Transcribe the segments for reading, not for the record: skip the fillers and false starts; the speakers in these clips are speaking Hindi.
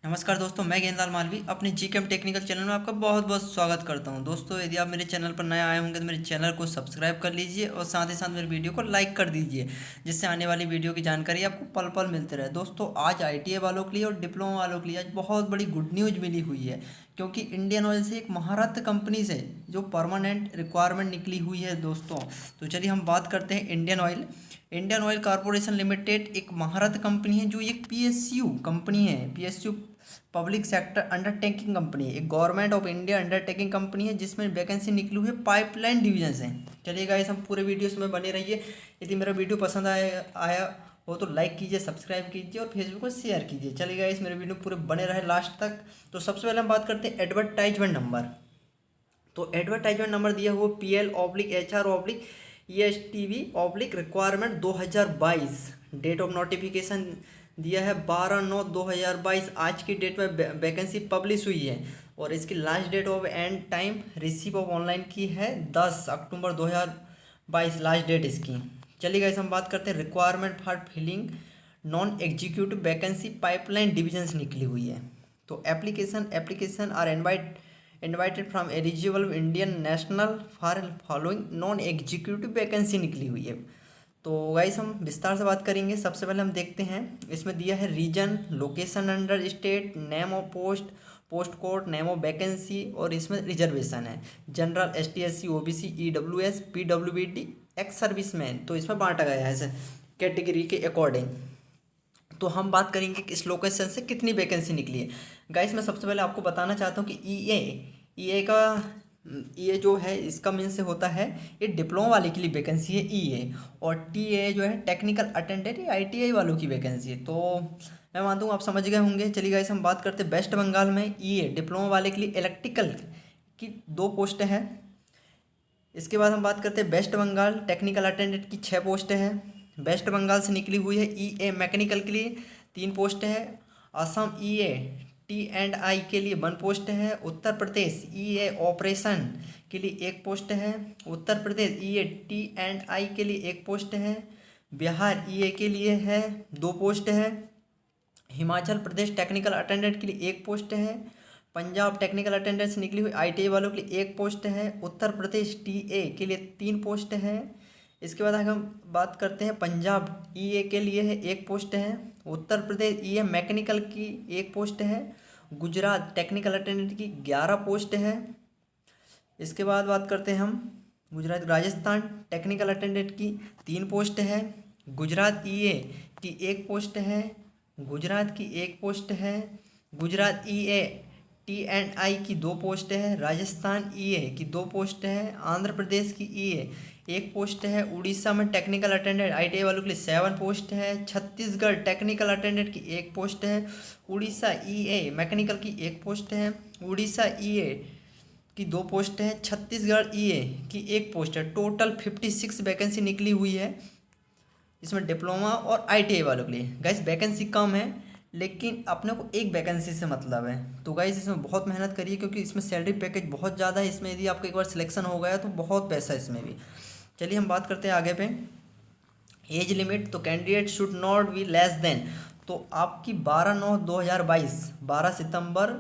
नमस्कार दोस्तों, मैं गेंदाल मालवी अपने जीकेएम टेक्निकल चैनल में आपका बहुत बहुत स्वागत करता हूं। दोस्तों, यदि आप मेरे चैनल पर नए आए होंगे तो मेरे चैनल को सब्सक्राइब कर लीजिए और साथ ही साथ मेरे वीडियो को लाइक कर दीजिए, जिससे आने वाली वीडियो की जानकारी आपको पल पल मिलते रहे। दोस्तों, आज आईटीआई वालों के लिए और डिप्लोमा वालों के लिए आज बहुत बड़ी गुड न्यूज़ मिली हुई है, क्योंकि इंडियन ऑयल से एक महारत्न कंपनी से जो परमानेंट रिक्वायरमेंट निकली हुई है दोस्तों। तो चलिए हम बात करते हैं इंडियन ऑयल कॉरपोरेशन लिमिटेड एक महारत्न कंपनी है, जो एक पीएसयू कंपनी है। PSU public sector undertaking company है, एक government of India undertaking company है, जिसमें वैकेंसी निकली हुई है पाइपलाइन डिवीजन से। चलिए गाइस, हम पूरे वीडियोस में बने रहिए। यदि मेरा वीडियो पसंद आया हो तो लाइक कीजिए, सब्सक्राइब कीजिए और फेसबुक पर शेयर कीजिए। चलिए गाइस, मेरे वीडियो पूरे बने रहे लास्ट तक। तो सबसे पहले हम बात करते हैं एडवर्टाइजमेंट नंबर। तो एडवर्टाइजमेंट नंबर दिया हुआ PL/HR/ESTV/ requirement 2022। Date of notification दिया है 12/9/2022। आज की डेट में वैकेंसी पब्लिश हुई है और इसकी last date of and time receive of online की है 10 अक्टूबर 2022, लास्ट डेट इसकी। चलिए गाइस, हम बात करते हैं requirement for filling non executive vacancy pipeline division से निकली हुई है। तो application are invited from eligible Indian national for following non executive vacancy निकली हुई है। तो गाइस, हम विस्तार से बात करेंगे। सबसे पहले हम देखते हैं, इसमें दिया है region, location under state, name of post, post code, name of vacancy और इसमें रिजर्वेशन है। General, ST SC OBC EWS PWBD ex serviceman, तो इसमें बांटा गया है ऐसे कैटेगरी के अकॉर्डिंग। तो हम बात करेंगे कि इस लोकेशन से कितनी वैकेंसी निकली है। गाइस, मैं सबसे पहले आपको बताना चाहता हूँ कि ईए का ये जो है इसका मीन से होता है, ये डिप्लोमा वाले के लिए वैकेंसी है ईए, और टीए जो है टेक्निकल अटेंडेंट, ये आईटीआई वालों की वैकेंसी है। तो मैं मानता हूँ आप समझ गए होंगे। चलिए गाइस, हम बात करते हैं वेस्ट बंगाल में ईए डिप्लोमा वाले के लिए इलेक्ट्रिकल की 2 पोस्ट हैं। इसके बाद हम बात करते हैं वेस्ट बंगाल टेक्निकल अटेंडेंट की 6 पोस्ट है। वेस्ट बंगाल से निकली हुई है। ईए मैकेनिकल के लिए 3 पोस्ट है। असम ईए T&I के लिए 1 पोस्ट है। उत्तर प्रदेश ईए ऑपरेशन के लिए 1 पोस्ट है। उत्तर प्रदेश ईए T&I के लिए 1 पोस्ट है। बिहार ईए के लिए है 2 पोस्ट है। हिमाचल प्रदेश टेक्निकल अटेंडेंट के लिए 1 पोस्ट है। पंजाब टेक्निकल अटेंडेंट से निकली हुई आईटीआई वालों के लिए 1 पोस्ट है। उत्तर प्रदेश टीए के लिए 3 पोस्ट है। इसके बाद अगर हम बात करते हैं, पंजाब ईए के लिए है 1 पोस्ट है। उत्तर प्रदेश ईए मैकेनिकल की 1 पोस्ट है। गुजरात टेक्निकल अटेंडेंट की 11 पोस्ट है। इसके बाद बात करते हैं हम गुजरात, राजस्थान टेक्निकल अटेंडेंट की 3 पोस्ट है। गुजरात ईए की 1 पोस्ट है। गुजरात की 1 पोस्ट है। गुजरात ईए T&I की 2 पोस्ट है। राजस्थान ईए की 2 पोस्ट है। आंध्र प्रदेश की ईए 1 पोस्ट है। उड़ीसा में टेक्निकल अटेंडेंट आईटीआई वालों के लिए 7 पोस्ट है। छत्तीसगढ़ टेक्निकल अटेंडेंट की 1 पोस्ट है। उड़ीसा ईए मैकेनिकल की 1 पोस्ट है। उड़ीसा ईए की 2 पोस्ट है। छत्तीसगढ़ ईए की 1 पोस्ट है। टोटल 56 वैकेंसी निकली हुई है इसमें डिप्लोमा और आईटीआई वालों के लिए। गाइस, वैकेंसी कम है लेकिन अपने को एक वैकेंसी से मतलब है। तो गाइस, इसमें बहुत मेहनत करिए, क्योंकि इसमें सैलरी पैकेज बहुत ज़्यादा है। इसमें यदि आपका एक बार सिलेक्शन हो गया तो बहुत पैसा है इसमें भी। चलिए हम बात करते हैं आगे पे। एज लिमिट, तो candidate should not be less than, तो आपकी 12/9/2022, 12 सितंबर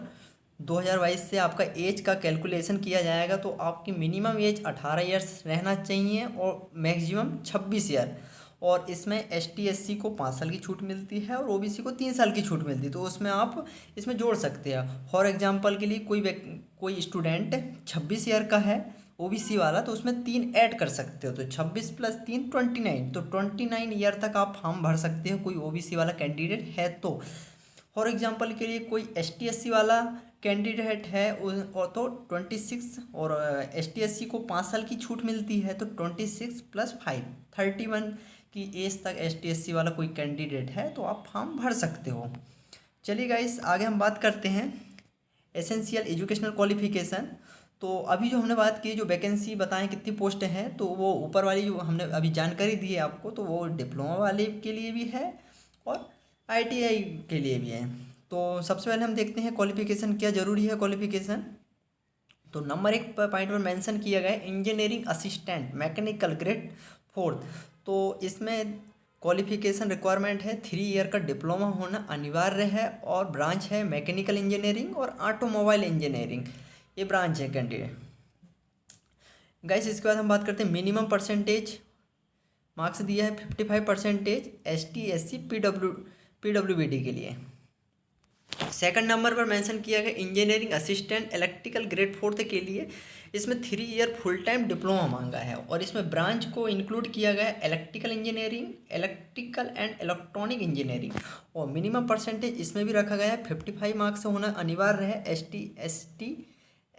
2022 से आपका एज का कैलकुलेशन किया जाएगा। तो आपकी मिनिमम एज 18 ईयर्स रहना चाहिए और मैक्सिमम 26 ईयर। और इसमें ST SC को 5 साल की छूट मिलती है और OBC को 3 साल की छूट मिलती है। तो उसमें आप इसमें जोड़ सकते हैं। फॉर एग्जांपल के लिए कोई स्टूडेंट 26 ईयर का है OBC वाला, तो उसमें 3 ऐड कर सकते हो, तो 26 + 3 29, तो 29 ईयर तक आप फॉर्म भर सकते हो कोई OBC वाला कैंडिडेट है तो। फॉर एग्जांपल के लिए कोई ST SC वाला कैंडिडेट है और तो 26, और ST SC को 5 साल की छूट मिलती है, तो 26 + 5 31 की एज तक ST SC वाला कोई कैंडिडेट है तो आप फॉर्म भर सकते हो। चलिए गाइस, आगे हम बात करते हैं एसेंशियल एजुकेशनल क्वालिफिकेशन। तो अभी जो हमने बात की, जो वैकेंसी बताएं कितनी पोस्ट हैं, तो वो ऊपर वाली जो हमने अभी जानकारी दी है आपको, तो वो डिप्लोमा वाले के लिए भी है और आईटीआई के लिए भी है। तो सबसे पहले हम देखते हैं क्वालिफिकेशन क्या ज़रूरी है। क्वालिफिकेशन तो नंबर 1 पॉइंट पर मेंशन किया गया है, इंजीनियरिंग असिस्टेंट मैकेनिकल ग्रेड 4। तो इसमें क्वालिफिकेशन रिक्वायरमेंट है 3 ईयर का डिप्लोमा होना अनिवार्य है, और ब्रांच है मैकेनिकल इंजीनियरिंग और ऑटोमोबाइल इंजीनियरिंग, ये ब्रांच है कैंडिडेट। गाइस इसके बाद हम बात करते हैं मिनिमम परसेंटेज मार्क्स दिया है 55% ST SC PWBD के लिए। सेकंड नंबर पर मेंशन किया गया इंजीनियरिंग असिस्टेंट इलेक्ट्रिकल ग्रेड 4 के लिए, इसमें 3 ईयर फुल टाइम डिप्लोमा मांगा है, और इसमें ब्रांच को इंक्लूड किया गया है electrical engineering, electrical and electronic engineering, और मिनिमम परसेंटेज इसमें भी रखा गया है 55 मार्क्स से होना अनिवार्य है SC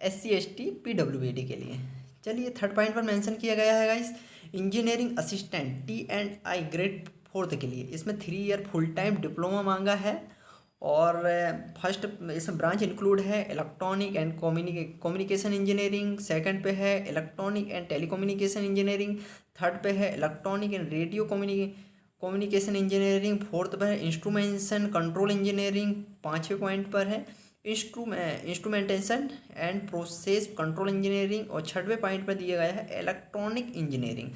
ST PWBD के लिए। चलिए थर्ड पॉइंट पर मेंशन किया गया है guys engineering assistant T&I grade 4 के लिए, इसमें 3 ईयर फुल टाइम डिप्लोमा मांगा है, और फर्स्ट इसमें ब्रांच इंक्लूड है electronic and communication engineering, second पे है electronic and telecommunication engineering, third पे है electronic and radio communication engineering, fourth पे है इंस्ट्रूमेंटेशन कंट्रोल इंजीनियरिंग, पाँचवें पॉइंट पर है instrumentation and process control engineering, और छठवें पॉइंट पर दिया गया है इलेक्ट्रॉनिक इंजीनियरिंग।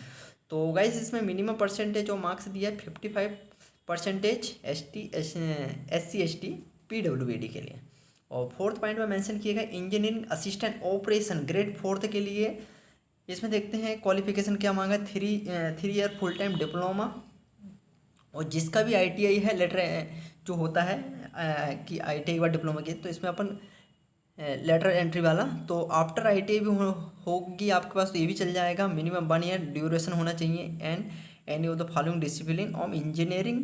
तो गाइस इसमें मिनिमम परसेंटेज और मार्क्स दिया है 55% SC ST PWBD के लिए। और फोर्थ पॉइंट में मेंशन किया गया इंजीनियरिंग असिस्टेंट ऑपरेशन ग्रेड 4 के लिए, इसमें देखते हैं क्वालिफिकेशन क्या मांगा है, 3 ईयर फुल टाइम डिप्लोमा, और जिसका भी ITI है लेटर जो होता है कि ITI बाद डिप्लोमा की, तो इसमें अपन लेटर एंट्री वाला, तो आफ्टर ITI भी होगी आपके पास तो ये भी चल जाएगा। मिनिमम 1 ईयर ड्यूरेशन होना चाहिए, and any of the following discipline of engineering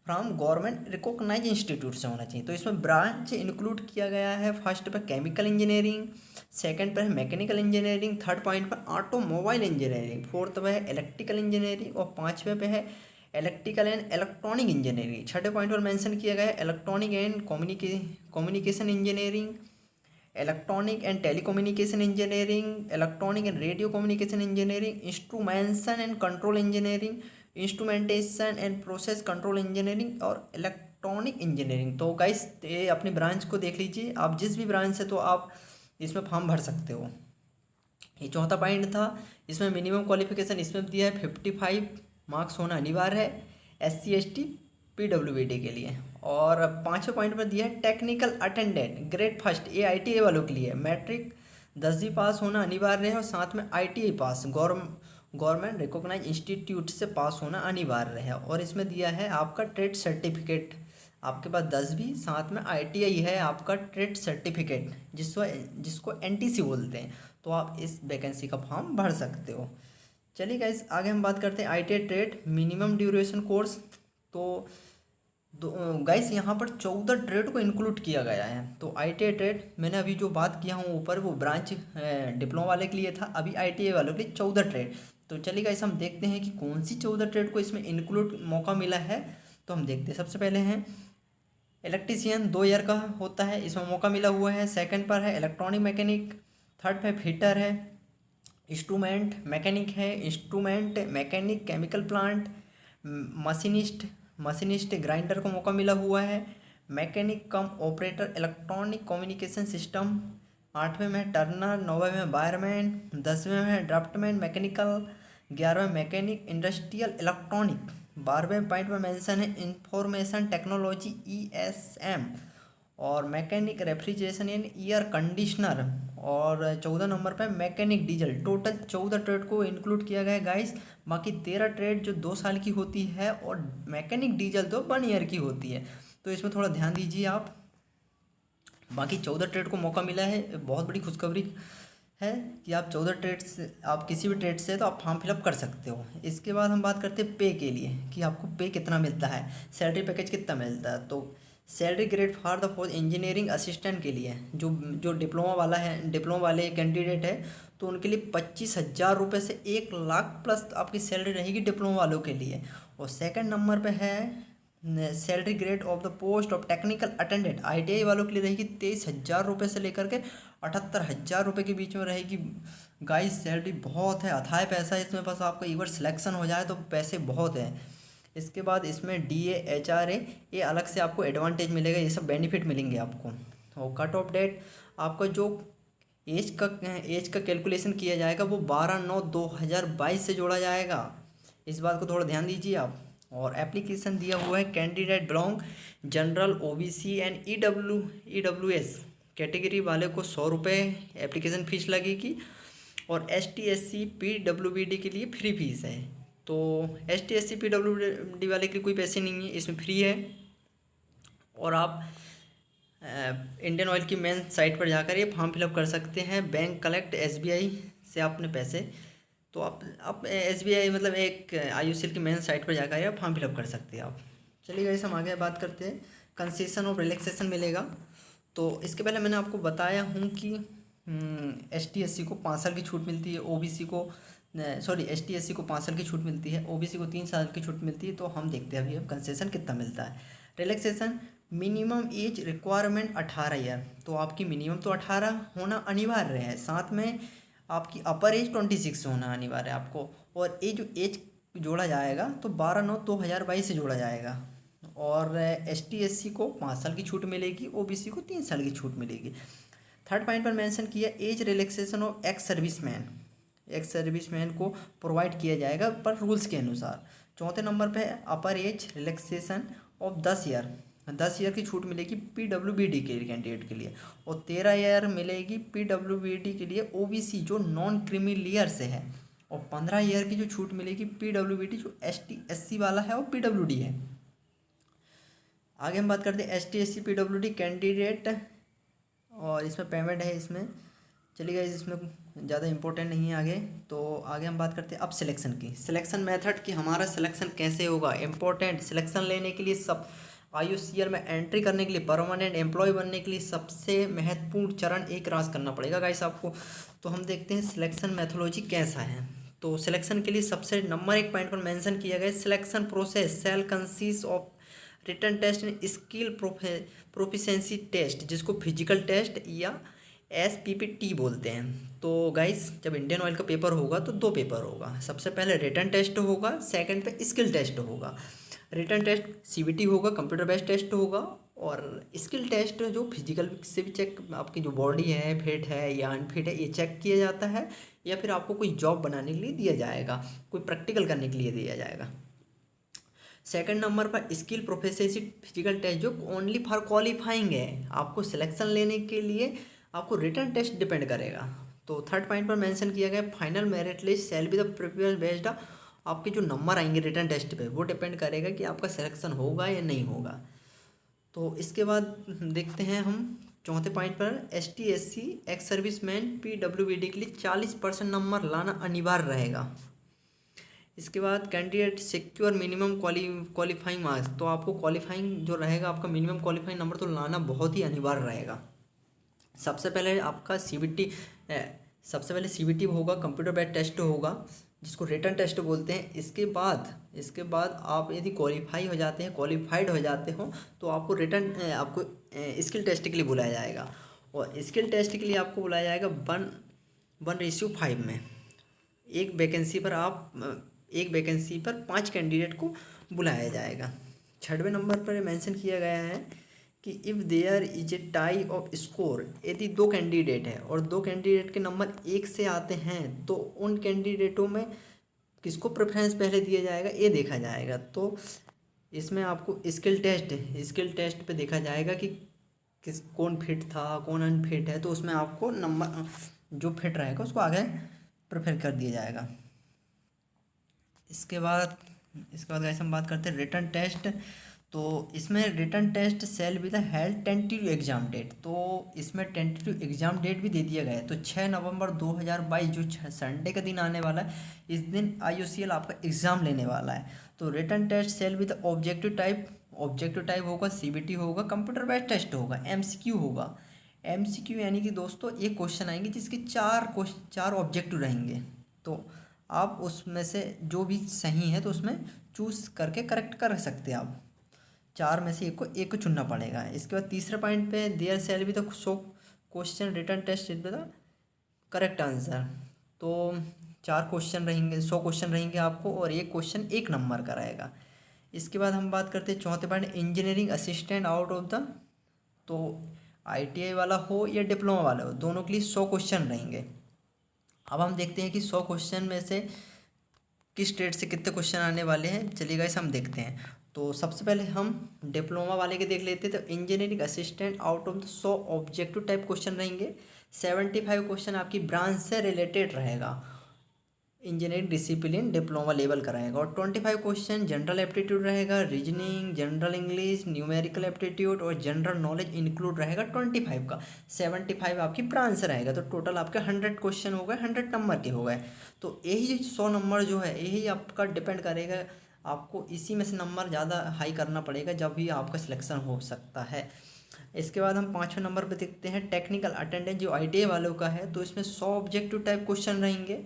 from government recognise institute से होना चाहिए। तो इसमें ब्रांच इंक्लूड किया गया है फर्स्ट पर केमिकल इंजीनियरिंग, सेकंड पर है मैकेनिकल इंजीनियरिंग, थर्ड पॉइंट पर ऑटोमोबाइल इंजीनियरिंग, फोर्थ पे है इलेक्ट्रिकल इंजीनियरिंग, और पाँचवें पे है इलेक्ट्रिकल एंड इलेक्ट्रॉनिक इंजीनियरिंग। छठे पॉइंट पर मेंशन किया गया है electronic and communication engineering, electronic and telecommunication engineering, electronic and radio communication engineering, instrumentation and control engineering, instrumentation and process control engineering, और इलेक्ट्रॉनिक इंजीनियरिंग। तो गाइस ये अपनी ब्रांच को देख लीजिए, आप जिस भी ब्रांच से तो आप इसमें फॉर्म भर सकते हो। ये चौथा पॉइंट था, इसमें मिनिमम क्वालिफिकेशन इसमें दिया है 55 मार्क्स होना अनिवार्य है SC ST PWBD के लिए। और पाँचवें पॉइंट पर दिया है टेक्निकल अटेंडेंट ग्रेड फर्स्ट, ये ITI वालों के लिए मैट्रिक 10वीं पास होना अनिवार्य है, और साथ में ITI पास गवर्नमेंट रिकॉग्नाइज इंस्टीट्यूट से पास होना अनिवार्य है। और इसमें दिया है आपका ट्रेड सर्टिफिकेट, आपके पास 10वीं साथ में ITI है आपका ट्रेड सर्टिफिकेट, जिसको NTC बोलते हैं, तो आप इस वैकेंसी का फॉर्म भर सकते हो। चलिए गाइस आगे हम बात करते हैं ITI trade minimum duration course. तो गाइस यहाँ पर 14 ट्रेड को इंक्लूड किया गया है। तो ITI ट्रेड मैंने अभी जो बात किया हूँ ऊपर वो ब्रांच डिप्लोमा वाले के लिए था, अभी ITI वालों के लिए 14 ट्रेड। तो चलिए गाइस हम देखते हैं कि कौन सी 14 ट्रेड को इसमें इंक्लूड मौका मिला है। तो हम देखते हैं, सबसे पहले हैं इलेक्ट्रीशियन 2 ईयर का होता है, इसमें मौका मिला हुआ है। सेकंड पर है इलेक्ट्रॉनिक मैकेनिक, थर्ड पे फिटर है, इंस्ट्रूमेंट मैकेनिक है, instrument mechanic chemical plant, machinist grinder को मौका मिला हुआ है, mechanic cum operator electronic communication system, आठवें में टर्नर, नौवें में वायरमैन, 10वें में ड्राफ्टमैन मैकेनिकल, 11वें मैकेनिक इंडस्ट्रियल इलेक्ट्रॉनिक, 12वें पॉइंट में मेंशन है इंफॉर्मेशन टेक्नोलॉजी ESM, और mechanic refrigeration and air conditioner, और 14 नंबर पे मैकेनिक डीजल। टोटल 14 ट्रेड को इंक्लूड किया गया है गाइस। बाकी 13 ट्रेड जो 2 साल की होती है, और मैकेनिक डीजल तो 1 ईयर की होती है, तो इसमें थोड़ा ध्यान दीजिए आप। बाकी 14 ट्रेड को मौका मिला है, बहुत बड़ी खुशखबरी है कि आप 14 ट्रेड से, आप किसी भी ट्रेड से तो आप फॉर्म फिलअप कर सकते हो। इसके बाद हम बात करते हैं पे के लिए कि आपको पे कितना मिलता है, सैलरी पैकेज कितना मिलता है। तो salary grade for the post engineering assistant के लिए जो डिप्लोमा वाला है, डिप्लोमा वाले कैंडिडेट है, तो उनके लिए 25,000 रुपये से 1 लाख प्लस आपकी सैलरी रहेगी डिप्लोमा वालों के लिए। और सेकंड नंबर पे है salary grade of the post of technical attendant ITI वालों के लिए रहेगी 23,000 रुपये से लेकर के 78,000 रुपये के बीच में रहेगी। गाइस सैलरी बहुत है, अथाह पैसा है इसमें, बस आपका एक बार सिलेक्शन हो जाए तो पैसे बहुत हैं। इसके बाद इसमें DA HRA ये अलग से आपको एडवांटेज मिलेगा, ये सब बेनिफिट मिलेंगे आपको। और कट ऑफ डेट आपका जो एज का कैलकुलेशन किया जाएगा वो 12/9/2022 से जोड़ा जाएगा, इस बात को थोड़ा ध्यान दीजिए आप। और एप्लीकेशन दिया हुआ है candidate belong general OBC and EWS category वाले को 100 रुपये एप्लीकेशन फ़ीस लगेगी। और ST SC PWD के लिए फ्री फीस है। तो ST SC PWD वाले के लिए कोई पैसे नहीं है, इसमें फ्री है। और आप इंडियन ऑयल की मेन साइट पर जाकर ये फॉर्म फिलअप कर सकते हैं। बैंक कलेक्ट SBI से आपने पैसे, तो आप SBI मतलब एक IOCL की मेन साइट पर जाकर आप फॉर्म फिलअप कर सकते हैं आप। चलिए गाइस, हम आगे बात करते हैं। कंसेशन और रिलैक्सेशन मिलेगा। तो इसके पहले मैंने आपको बताया हूँ कि ST SC को 5 साल की छूट मिलती है, OBC को ST SC को 5 साल की छूट मिलती है, OBC को 3 साल की छूट मिलती है। तो हम देखते हैं अभी अब कंसेशन कितना मिलता है। Relaxation, minimum age requirement 18 year. तो आपकी मिनिमम तो 18 होना अनिवार्य है, साथ में आपकी अपर एज 26 होना अनिवार्य है आपको। और ये जो एज जोड़ा जाएगा तो 12/9/2022 से जोड़ा जाएगा। और ST SC को 5 साल की छूट मिलेगी, OBC को 3 साल की छूट मिलेगी। थर्ड पॉइंट पर मेंशन किया age relaxation of ex serviceman को प्रोवाइड किया जाएगा पर रूल्स के अनुसार। चौथे नंबर पे अपर एज रिलैक्सेशन ऑफ 10 ईयर की छूट मिलेगी PWBD के कैंडिडेट के लिए। और 13 ईयर मिलेगी PWBD के लिए OBC जो नॉन क्रीमिलियर से है। और 15 ईयर की जो छूट मिलेगी PWBD जो ST SC वाला है और PWD है। आगे हम बात करते हैं ST SC PWD कैंडिडेट, और इसमें पेमेंट है इसमें। चलिए इसमें ज़्यादा इंपॉर्टेंट नहीं है आगे। तो आगे हम बात करते हैं अब सिलेक्शन की, सिलेक्शन मेथड कि हमारा सिलेक्शन कैसे होगा। इंपॉर्टेंट, सिलेक्शन लेने के लिए सब IOCL में एंट्री करने के लिए, परमानेंट एम्प्लॉय बनने के लिए सबसे महत्वपूर्ण चरण एक क्रॉस करना पड़ेगा गाइस आपको। तो हम देखते हैं सिलेक्शन मैथोलॉजी कैसा है। तो सिलेक्शन के लिए सबसे नंबर 1 पॉइंट पर मेंशन किया गया selection process shall consist of written test and skill proficiency test, जिसको फिजिकल टेस्ट या SPPT बोलते हैं। तो गाइस जब इंडियन ऑयल का पेपर होगा तो 2 पेपर होगा। सबसे पहले रिटन टेस्ट होगा, सेकंड पे स्किल टेस्ट होगा। रिटन टेस्ट CBT होगा, कंप्यूटर बेस्ड टेस्ट होगा। और स्किल टेस्ट जो फिजिकल से भी चेक, आपकी जो बॉडी है फिट है या अनफिट है ये चेक किया जाता है, या फिर आपको कोई जॉब बनाने के लिए दिया जाएगा, कोई प्रैक्टिकल करने के लिए दिया जाएगा। सेकंड नंबर पर स्किल प्रोफिशिएंसी फिजिकल टेस्ट जो ओनली फॉर क्वालिफाइंग है, आपको सिलेक्शन लेने के लिए आपको रिटन टेस्ट डिपेंड करेगा। तो थर्ड पॉइंट पर मेंशन किया गया final merit list shell be the prepare based, आपके जो नंबर आएंगे रिटन टेस्ट पे वो डिपेंड करेगा कि आपका सिलेक्शन होगा या नहीं होगा। तो इसके बाद देखते हैं हम चौथे पॉइंट पर ST SC ex serviceman PWBD के लिए 40% नंबर लाना अनिवार्य रहेगा। इसके बाद candidate secure minimum qualifying marks, तो आपको क्वालिफाइंग जो रहेगा आपका मिनिमम क्वालिफाइंग नंबर तो लाना बहुत ही अनिवार्य रहेगा। सबसे पहले आपका CBT होगा, कंप्यूटर बेस्ड टेस्ट होगा जिसको रिटन टेस्ट बोलते हैं। इसके बाद आप यदि क्वालिफाइड हो जाते हो तो आपको आपको स्किल टेस्ट के लिए बुलाया जाएगा। और स्किल टेस्ट के लिए आपको बुलाया जाएगा 1:5 में। एक वैकेंसी पर 5 कैंडिडेट को बुलाया जाएगा। 6वें नंबर पर मेंशन किया गया है कि if there is a tie of score, यदि 2 कैंडिडेट हैं और 2 कैंडिडेट के नंबर 1 से आते हैं तो उन कैंडिडेटों में किसको प्रेफरेंस पहले दिया जाएगा ये देखा जाएगा। तो इसमें आपको स्किल टेस्ट पे देखा जाएगा कि कौन फिट था कौन अनफिट है, तो उसमें आपको नंबर जो फिट रहेगा उसको आगे प्रेफर कर दिया जाएगा। इसके बाद गाइस हम बात करते हैं रिटन टेस्ट। तो इसमें written test shall be the held tentative exam date, तो इसमें टेंटेटिव एग्जाम डेट भी दे दिया गया है। तो 6 नवंबर 2022 जो संडे का दिन आने वाला है, इस दिन IOCL आपका एग्ज़ाम लेने वाला है। तो written test shall be the objective type होगा, CBT होगा, कंप्यूटर बेस्ड टेस्ट होगा, MCQ होगा। MCQ यानी कि दोस्तों एक क्वेश्चन आएंगे जिसके 4 ऑब्जेक्टिव रहेंगे। तो आप उसमें से जो भी सही है तो उसमें चूज़ करके करेक्ट कर सकते हैं आप। 4 में से एक को चुनना पड़ेगा। इसके बाद तीसरे पॉइंट पे there shall be the 100 question written test with the correct answer. तो 4 क्वेश्चन रहेंगे, 100 क्वेश्चन रहेंगे आपको, और एक क्वेश्चन 1 नंबर का रहेगा। इसके बाद हम बात करते हैं चौथे point engineering assistant out of the, तो ITI वाला हो या डिप्लोमा वाला हो दोनों के लिए 100 क्वेश्चन रहेंगे। अब हम देखते हैं कि 100 क्वेश्चन में से किस ट्रेड से कितने क्वेश्चन आने वाले हैं, चलिए गाइस हम देखते हैं। तो सबसे पहले हम डिप्लोमा वाले के देख लेते हैं। तो engineering assistant out of the 100 objective type question रहेंगे। 75 क्वेश्चन आपकी ब्रांच से रिलेटेड रहेगा, इंजीनियरिंग डिसिप्लिन डिप्लोमा लेवल का रहेगा। और 25 क्वेश्चन जनरल एप्टीट्यूड रहेगा, reasoning, general English, numerical aptitude और जनरल नॉलेज इंक्लूड रहेगा 25 का। 75 आपकी ब्रांच से रहेगा, तो टोटल आपके 100 क्वेश्चन हो गए, 100 नंबर के हो गए। तो यही 100 नंबर जो है यही आपका डिपेंड करेगा, आपको इसी में से नंबर ज़्यादा हाई करना पड़ेगा जब भी आपका सिलेक्शन हो सकता है। इसके बाद हम 5वें नंबर पर देखते हैं टेक्निकल अटेंडेंस, जो ITA वालों का है। तो इसमें 100 ऑब्जेक्टिव टाइप क्वेश्चन रहेंगे,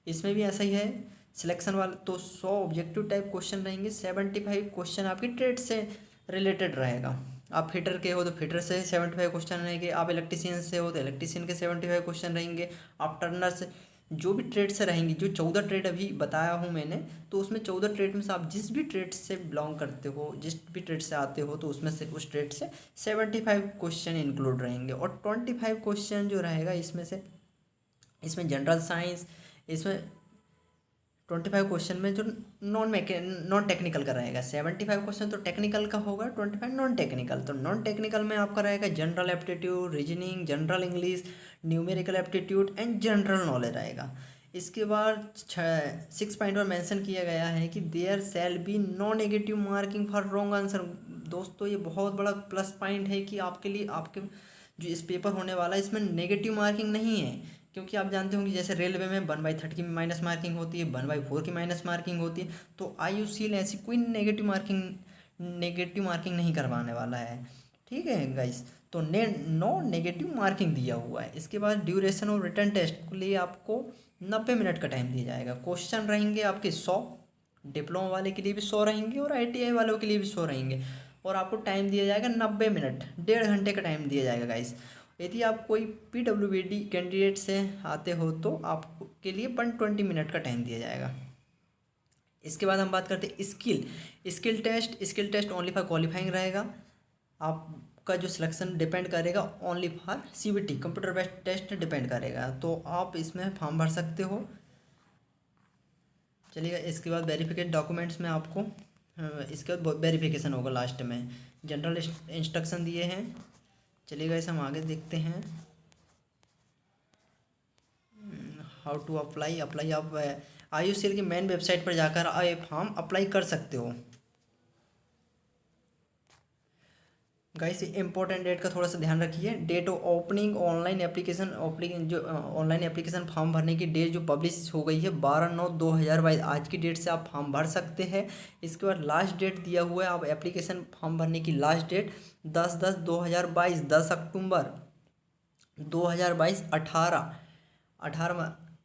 इसमें भी ऐसा ही है सिलेक्शन वाला। तो 100 ऑब्जेक्टिव टाइप क्वेश्चन रहेंगे, 75 क्वेश्चन आपकी ट्रेड से रिलेटेड रहेगा। आप फिटर के हो तो फिटर से 75 क्वेश्चन रहेंगे, आप इलेक्ट्रीशियन से हो तो इलेक्ट्रीशियन के 75 क्वेश्चन रहेंगे, आप टर्नर से, जो भी ट्रेड से रहेंगी, जो 14 ट्रेड अभी बताया हूँ मैंने, तो उसमें 14 ट्रेड में से आप जिस भी ट्रेड से बिलोंग करते हो, जिस भी ट्रेड से आते हो, तो उसमें से उस ट्रेड से 75 क्वेश्चन इंक्लूड रहेंगे। और 25 क्वेश्चन जो रहेगा इसमें जनरल साइंस, इसमें 25 क्वेश्चन में जो नॉन टेक्निकल का रहेगा। 75 क्वेश्चन तो टेक्निकल का होगा, 25 नॉन टेक्निकल। तो नॉन टेक्निकल में आपका रहेगा general aptitude, reasoning, general English, numerical aptitude and general knowledge रहेगा। इसके बाद 6 पॉइंट पर मेंशन किया गया है कि there shall be no negative marking for wrong answer. दोस्तों ये बहुत बड़ा प्लस पॉइंट है कि आपके लिए, आपके जो इस पेपर होने वाला है इसमें नेगेटिव मार्किंग नहीं है। क्योंकि आप जानते होंगे जैसे रेलवे में 1/3 की माइनस मार्किंग होती है, 1/4 की माइनस मार्किंग होती है। तो IUCL ऐसी कोई नेगेटिव मार्किंग नहीं करवाने वाला है, ठीक है गाइस। तो नो नेगेटिव मार्किंग दिया हुआ है। इसके बाद ड्यूरेशन ऑफ रिटन टेस्ट के लिए आपको 90 मिनट का टाइम दिया जाएगा। क्वेश्चन रहेंगे आपके 100, डिप्लोमा वाले के लिए भी 100 रहेंगे और ITI वालों के लिए भी 100 रहेंगे। और आपको टाइम दिया जाएगा 90 मिनट, 1.5 घंटे का टाइम दिया जाएगा गाइस। यदि आप कोई PWD कैंडिडेट से आते हो तो आपके लिए 120 मिनट का टाइम दिया जाएगा। इसके बाद हम बात करते हैं skill test only for qualifying रहेगा। आपका जो सिलेक्शन डिपेंड करेगा only for CBT computer based test depend करेगा। तो आप इसमें फॉर्म भर सकते हो। चलिएगा, इसके बाद वेरिफिकेशन डॉक्यूमेंट्स में आपको इसके बाद वेरिफिकेशन होगा लास्ट में। जनरल इंस्ट्रक्शन दिए हैं। चलिएगा इसे हम आगे देखते हैं। हाउ टू अप्लाई आप IUCL की मेन वेबसाइट पर जाकर फॉर्म अप्लाई कर सकते हो। गाइस इंपॉर्टेंट डेट का थोड़ा सा ध्यान रखिए। Date of opening online application form भरने की डेट जो पब्लिश हो गई है 12/9/2022, आज की डेट से आप फॉर्म भर सकते हैं। इसके बाद लास्ट डेट दिया हुआ है, आप एप्लीकेशन फॉर्म भरने की लास्ट डेट 10/10/2022, 10 अक्टूबर 2022,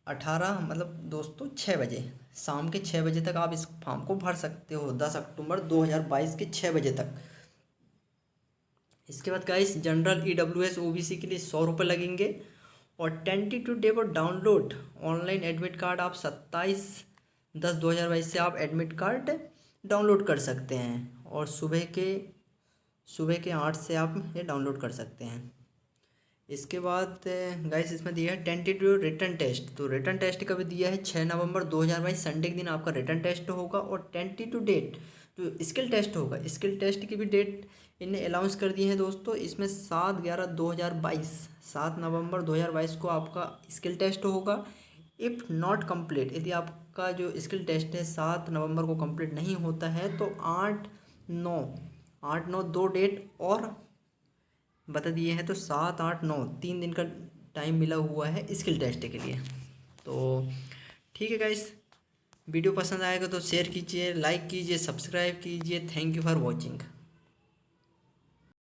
18 मतलब दोस्तों 6 बजे, शाम के 6 बजे तक आप इस फॉर्म को भर सकते हो, 10 अक्टूबर 2022 के 6 बजे तक। इसके बाद गाइस जनरल EWS OBC के लिए 100 रुपये लगेंगे। और 22 डे पर डाउनलोड ऑनलाइन एडमिट कार्ड आप 27/10/2022 से आप एडमिट कार्ड डाउनलोड कर सकते हैं। और सुबह के 8 से आप ये डाउनलोड कर सकते हैं। इसके बाद गाइस इसमें दिया है टेंटेटिव रिटर्न टेस्ट। तो रिटर्न टेस्ट का भी दिया है 6 नवंबर 2022 संडे के दिन आपका रिटर्न टेस्ट होगा। और टेंटेटिव डेट जो स्किल टेस्ट होगा, स्किल टेस्ट की भी डेट इन्हें अनाउंस कर दी है दोस्तों। इसमें 7 नवंबर 2022 को आपका स्किल टेस्ट होगा। इफ़ नॉट कंप्लीट, यदि आपका जो स्किल टेस्ट है 7 नवंबर को कंप्लीट नहीं होता है तो 8-9 2 डेट और बता दिए हैं। तो 7, 8, 9 3 दिन का टाइम मिला हुआ है स्किल टेस्ट के लिए। तो ठीक है गाइस, वीडियो पसंद आएगा तो शेयर कीजिए, लाइक कीजिए, सब्सक्राइब कीजिए। Thank you for watching.